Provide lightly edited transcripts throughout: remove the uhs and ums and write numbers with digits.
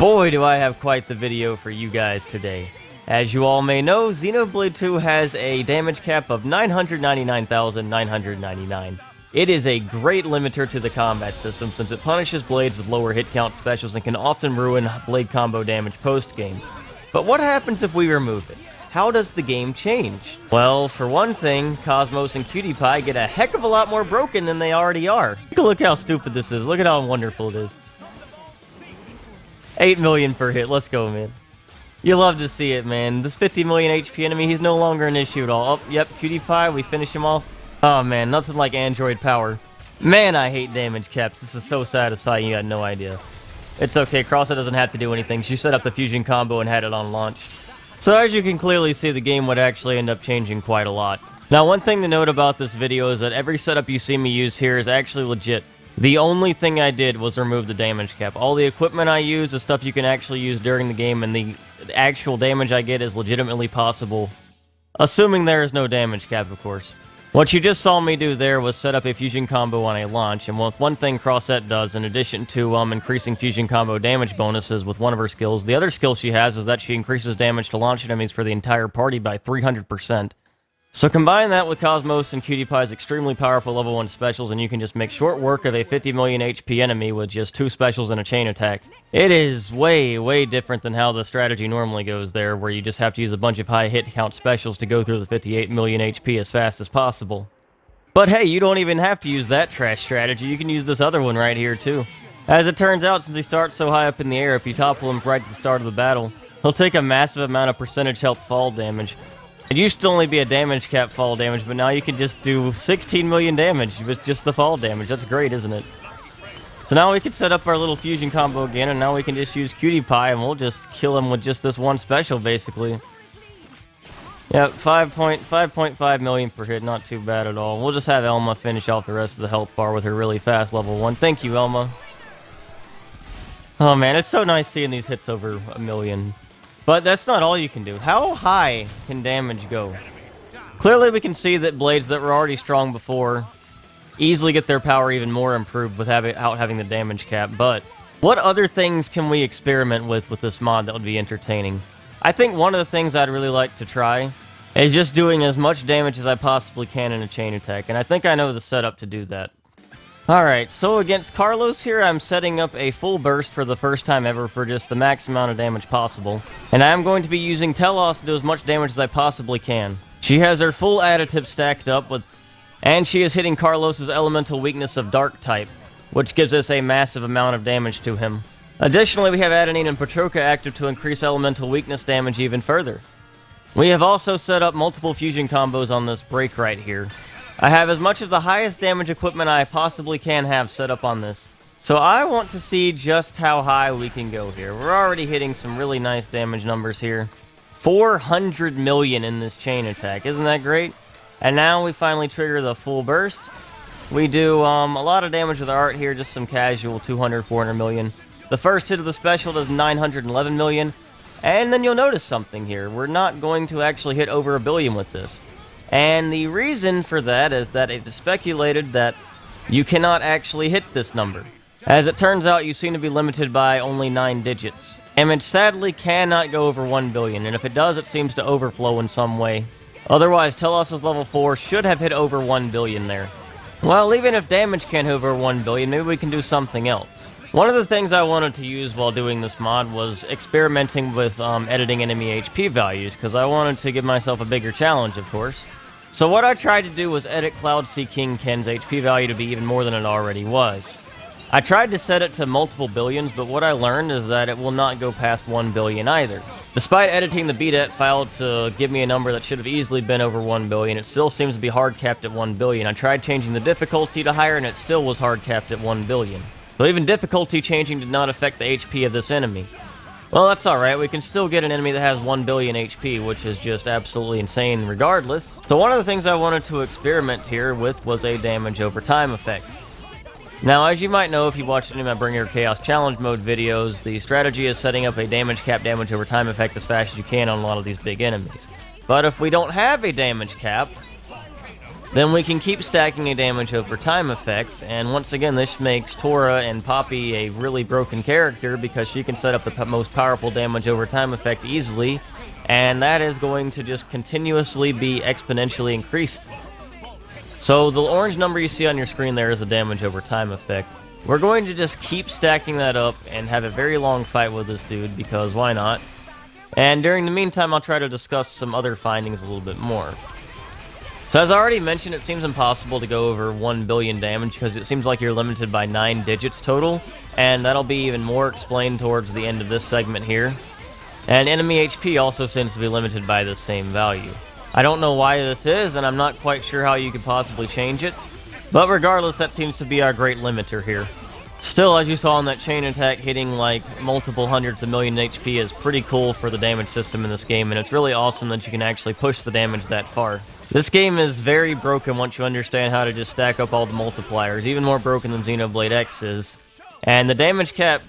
Boy, do I have quite the video for you guys today. As you all may know, Xenoblade 2 has a damage cap of 999,999. It is a great limiter to the combat system since it punishes blades with lower hit count specials and can often ruin blade combo damage post-game. But what happens if we remove it? How does the game change? Well, for one thing, Cosmos and Cutie Pie get a heck of a lot more broken than they already are. Look how stupid this is. Look at how wonderful it is. 8 million per hit. Let's go, man. You love to see it, man. This 50 million HP enemy, he's no longer an issue at all. Oh, yep, Cutie Pie, we finish him off. Oh, man, nothing like Android power. Man, I hate damage caps. This is so satisfying, you got no idea. It's okay, Crossa doesn't have to do anything. She set up the fusion combo and had it on launch. So as you can clearly see, the game would actually end up changing quite a lot. Now, one thing to note about this video is that every setup you see me use here is actually legit. The only thing I did was remove the damage cap. All the equipment I use is stuff you can actually use during the game, and the actual damage I get is legitimately possible. Assuming there is no damage cap, of course. What you just saw me do there was set up a fusion combo on a launch, and with one thing Crossette does, in addition to increasing fusion combo damage bonuses with one of her skills, the other skill she has is that she increases damage to launch enemies for the entire party by 300%. So combine that with Cosmos and Cutie Pie's extremely powerful level 1 specials, and you can just make short work of a 50 million HP enemy with just 2 specials and a chain attack. It is way, way different than how the strategy normally goes there, where you just have to use a bunch of high hit count specials to go through the 58 million HP as fast as possible. But hey, you don't even have to use that trash strategy, you can use this other one right here too. As it turns out, since he starts so high up in the air, if you topple him right at the start of the battle, he'll take a massive amount of percentage health fall damage. It used to only be a damage cap fall damage, but now you can just do 16 million damage with just the fall damage. That's great, isn't it? So now we can set up our little fusion combo again, and now we can just use Cutie Pie, and we'll just kill him with just this one special, basically. Yeah, 5.5 million per hit, not too bad at all. We'll just have Elma finish off the rest of the health bar with her really fast level 1. Thank you, Elma. Oh man, it's so nice seeing these hits over 1 million. But that's not all you can do. How high can damage go? Clearly we can see that blades that were already strong before easily get their power even more improved without having the damage cap, but what other things can we experiment with this mod that would be entertaining? I think one of the things I'd really like to try is just doing as much damage as I possibly can in a chain attack, and I think I know the setup to do that. Alright, so against Carlos here, I'm setting up a full burst for the first time ever for just the max amount of damage possible. And I'm going to be using Telos to do as much damage as I possibly can. She has her full additive stacked up, and she is hitting Carlos's elemental weakness of Dark type, which gives us a massive amount of damage to him. Additionally, we have Adenine and Petroka active to increase elemental weakness damage even further. We have also set up multiple fusion combos on this break right here. I have as much of the highest damage equipment I possibly can have set up on this. So I want to see just how high we can go here. We're already hitting some really nice damage numbers here. 400 million in this chain attack. Isn't that great? And now we finally trigger the full burst. We do a lot of damage with our art here, just some casual 200, 400 million. The first hit of the special does 911 million. And then you'll notice something here. We're not going to actually hit over 1 billion with this. And the reason for that is that it is speculated that you cannot actually hit this number. As it turns out, you seem to be limited by only 9 digits. Image sadly cannot go over 1 billion, and if it does, it seems to overflow in some way. Otherwise, Telos' level 4 should have hit over 1 billion there. Well, even if damage can't hit over 1 billion, maybe we can do something else. One of the things I wanted to use while doing this mod was experimenting with editing enemy HP values, because I wanted to give myself a bigger challenge, of course. So what I tried to do was edit Cloud Sea King Ken's HP value to be even more than it already was. I tried to set it to multiple billions, but what I learned is that it will not go past 1 billion either. Despite editing the BDET file to give me a number that should have easily been over 1 billion, it still seems to be hard capped at 1 billion. I tried changing the difficulty to higher and it still was hard capped at 1 billion. So even difficulty changing did not affect the HP of this enemy. Well, that's alright, we can still get an enemy that has 1 billion HP, which is just absolutely insane regardless. So one of the things I wanted to experiment here with was a damage over time effect. Now, as you might know if you watched any of my Bring Your Chaos Challenge Mode videos, the strategy is setting up a damage cap damage over time effect as fast as you can on a lot of these big enemies. But if we don't have a damage cap, then we can keep stacking a damage over time effect, and once again this makes Tora and Poppi a really broken character because she can set up the most powerful damage over time effect easily, and that is going to just continuously be exponentially increased. So the orange number you see on your screen there is the damage over time effect. We're going to just keep stacking that up and have a very long fight with this dude, because why not? And during the meantime, I'll try to discuss some other findings a little bit more. So as I already mentioned, it seems impossible to go over 1 billion damage because it seems like you're limited by 9 digits total, and that'll be even more explained towards the end of this segment here. And enemy HP also seems to be limited by the same value. I don't know why this is, and I'm not quite sure how you could possibly change it, but regardless, that seems to be our great limiter here. Still, as you saw in that chain attack, hitting like multiple hundreds of million HP is pretty cool for the damage system in this game, and it's really awesome that you can actually push the damage that far. This game is very broken once you understand how to just stack up all the multipliers, even more broken than Xenoblade X is. And the damage cap,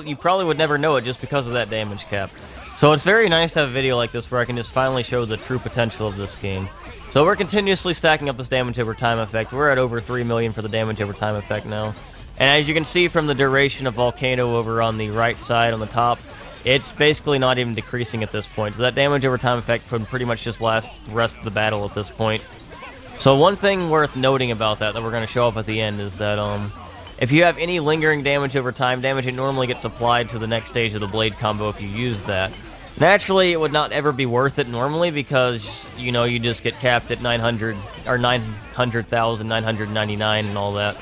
you probably would never know it just because of that damage cap. So it's very nice to have a video like this where I can just finally show the true potential of this game. So we're continuously stacking up this damage over time effect. We're at over 3 million for the damage over time effect now. And as you can see from the duration of Volcano over on the right side on the top, it's basically not even decreasing at this point. So that damage over time effect could pretty much just last the rest of the battle at this point. So one thing worth noting about that we're going to show up at the end is that if you have any lingering damage over time, damage it normally gets applied to the next stage of the blade combo if you use that. Naturally, it would not ever be worth it normally because, you know, you just get capped at 900 or 900,999 and all that.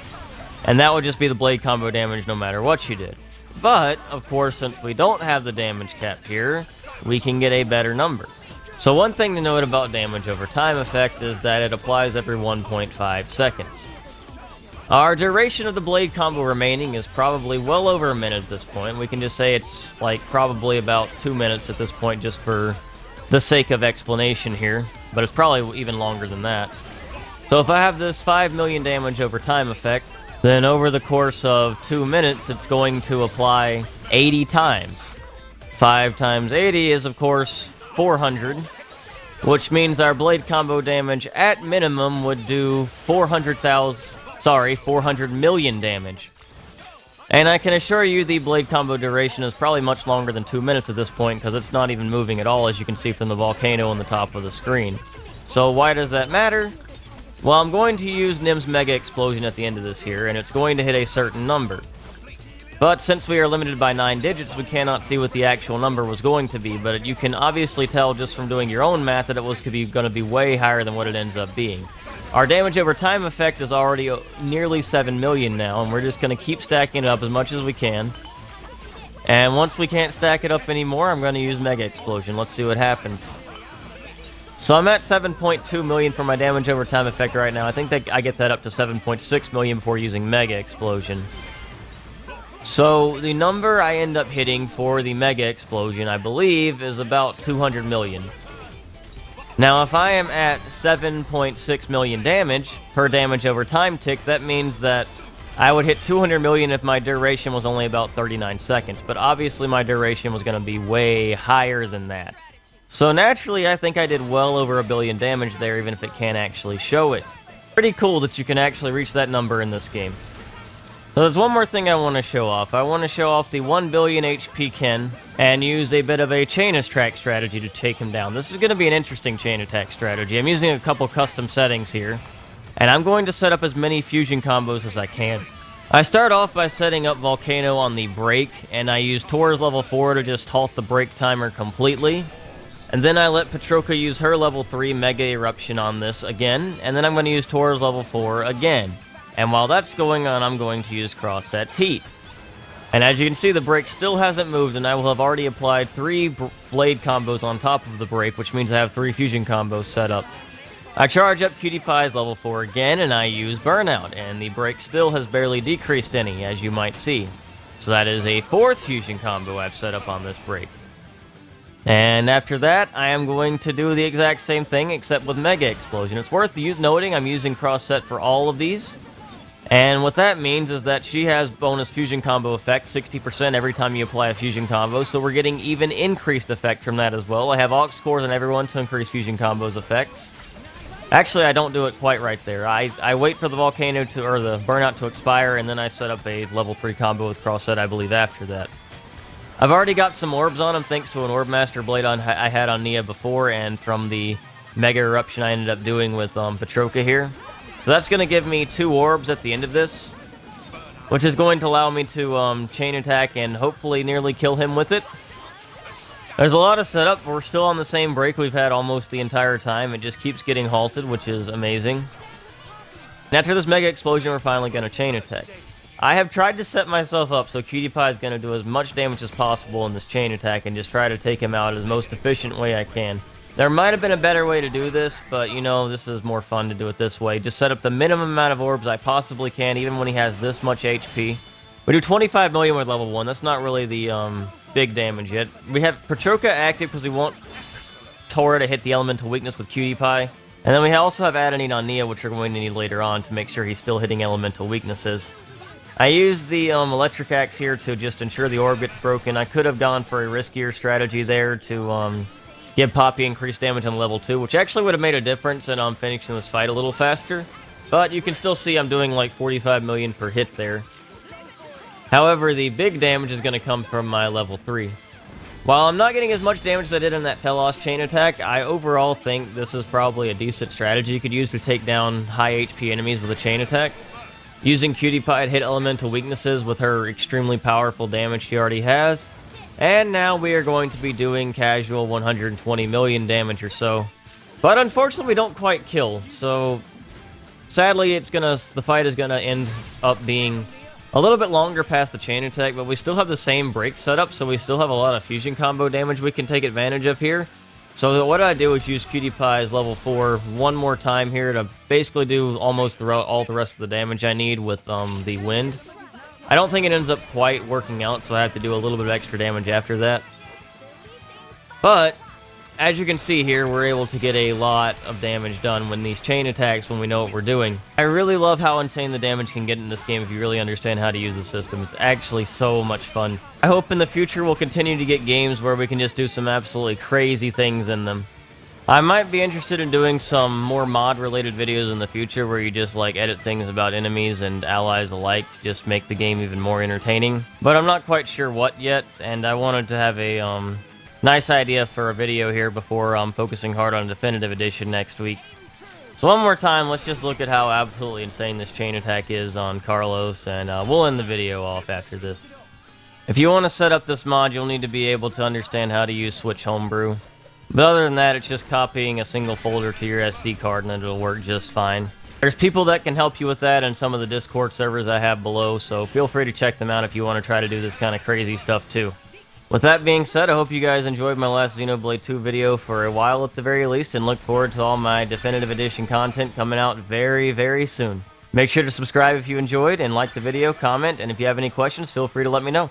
And that would just be the blade combo damage no matter what you did. But, of course, since we don't have the damage cap here, we can get a better number. So one thing to note about damage over time effect is that it applies every 1.5 seconds. Our duration of the blade combo remaining is probably well over a minute at this point. We can just say it's like probably about 2 minutes at this point just for the sake of explanation here. But it's probably even longer than that. So if I have this 5 million damage over time effect, then over the course of 2 minutes, it's going to apply 80 times. 5 times 80 is, of course, 400, which means our blade combo damage at minimum would do 400 million damage. And I can assure you the blade combo duration is probably much longer than 2 minutes at this point because it's not even moving at all, as you can see from the volcano on the top of the screen. So why does that matter? Well, I'm going to use Nim's Mega Explosion at the end of this here, and it's going to hit a certain number. But since we are limited by 9 digits, we cannot see what the actual number was going to be, but you can obviously tell just from doing your own math that it was going to be way higher than what it ends up being. Our damage over time effect is already nearly 7 million now, and we're just going to keep stacking it up as much as we can. And once we can't stack it up anymore, I'm going to use Mega Explosion. Let's see what happens. So I'm at 7.2 million for my damage over time effect right now. I think that I get that up to 7.6 million before using Mega Explosion. So the number I end up hitting for the Mega Explosion, I believe, is about 200 million. Now, if I am at 7.6 million damage per damage over time tick, that means that I would hit 200 million if my duration was only about 39 seconds. But obviously my duration was going to be way higher than that. So naturally, I think I did well over 1 billion damage there, even if it can't actually show it. Pretty cool that you can actually reach that number in this game. So there's one more thing I want to show off. I want to show off the 1 billion HP Ken and use a bit of a chain attack strategy to take him down. This is going to be an interesting chain attack strategy. I'm using a couple custom settings here, and I'm going to set up as many fusion combos as I can. I start off by setting up Volcano on the break, and I use Tora's level 4 to just halt the break timer completely. And then I let Petroka use her level 3 Mega Eruption on this again, and then I'm going to use Tora's level 4 again. And while that's going on, I'm going to use Crossset's Heat. And as you can see, the break still hasn't moved, and I will have already applied 3 blade combos on top of the break, which means I have 3 fusion combos set up. I charge up Cutie Pie's level 4 again, and I use Burnout, and the break still has barely decreased any, as you might see. So that is a 4th fusion combo I've set up on this break. And after that, I am going to do the exact same thing, except with Mega Explosion. It's worth noting I'm using Crossset for all of these. And what that means is that she has bonus fusion combo effect, 60% every time you apply a fusion combo, so we're getting even increased effect from that as well. I have aux cores on everyone to increase fusion combos effects. Actually, I don't do it quite right there. I wait for the volcano to, or the burnout to expire, and then I set up a level 3 combo with Crossset, I believe, after that. I've already got some orbs on him thanks to an Orb Master Blade I had on Nia before, and from the Mega Eruption I ended up doing with Petroka here. So that's going to give me 2 orbs at the end of this, which is going to allow me to chain attack and hopefully nearly kill him with it. There's a lot of setup. We're still on the same break we've had almost the entire time. It just keeps getting halted, which is amazing. And after this Mega Explosion, we're finally going to chain attack. I have tried to set myself up so Cutie Pie is going to do as much damage as possible in this chain attack and just try to take him out as most efficient way I can. There might have been a better way to do this, but you know, this is more fun to do it this way. Just set up the minimum amount of orbs I possibly can, even when he has this much HP. We do 25 million with level 1. That's not really the big damage yet. We have Petroka active because we want Tora to hit the elemental weakness with Cutie Pie. And then we also have Adenine on Nia, which we're going to need later on to make sure he's still hitting elemental weaknesses. I use the electric axe here to just ensure the orb gets broken. I could have gone for a riskier strategy there to give Poppi increased damage on level 2, which actually would have made a difference in finishing this fight a little faster. But you can still see I'm doing like 45 million per hit there. However, the big damage is going to come from my level 3. While I'm not getting as much damage as I did in that Telos chain attack, I overall think this is probably a decent strategy you could use to take down high HP enemies with a chain attack. Using Cutie Pie to hit elemental weaknesses with her extremely powerful damage she already has. And now we are going to be doing casual 120 million damage or so. But unfortunately we don't quite kill, so sadly the fight is gonna end up being a little bit longer past the chain attack, but we still have the same break setup, so we still have a lot of fusion combo damage we can take advantage of here. So what I do is use Cutie Pie's level 4 one more time here to basically do almost all the rest of the damage I need with the wind. I don't think it ends up quite working out, so I have to do a little bit of extra damage after that. But as you can see here, we're able to get a lot of damage done when these chain attacks, when we know what we're doing. I really love how insane the damage can get in this game if you really understand how to use the system. It's actually so much fun. I hope in the future we'll continue to get games where we can just do some absolutely crazy things in them. I might be interested in doing some more mod-related videos in the future where you just like edit things about enemies and allies alike to just make the game even more entertaining. But I'm not quite sure what yet, and I wanted to have a nice idea for a video here before focusing hard on Definitive Edition next week. So one more time, let's just look at how absolutely insane this chain attack is on Carlos, and we'll end the video off after this. If you want to set up this mod, you'll need to be able to understand how to use Switch Homebrew. But other than that, it's just copying a single folder to your SD card and it'll work just fine. There's people that can help you with that in some of the Discord servers I have below, so feel free to check them out if you want to try to do this kind of crazy stuff too. With that being said, I hope you guys enjoyed my last Xenoblade 2 video for a while at the very least, and look forward to all my Definitive Edition content coming out very, very soon. Make sure to subscribe if you enjoyed, and like the video, comment, and if you have any questions, feel free to let me know.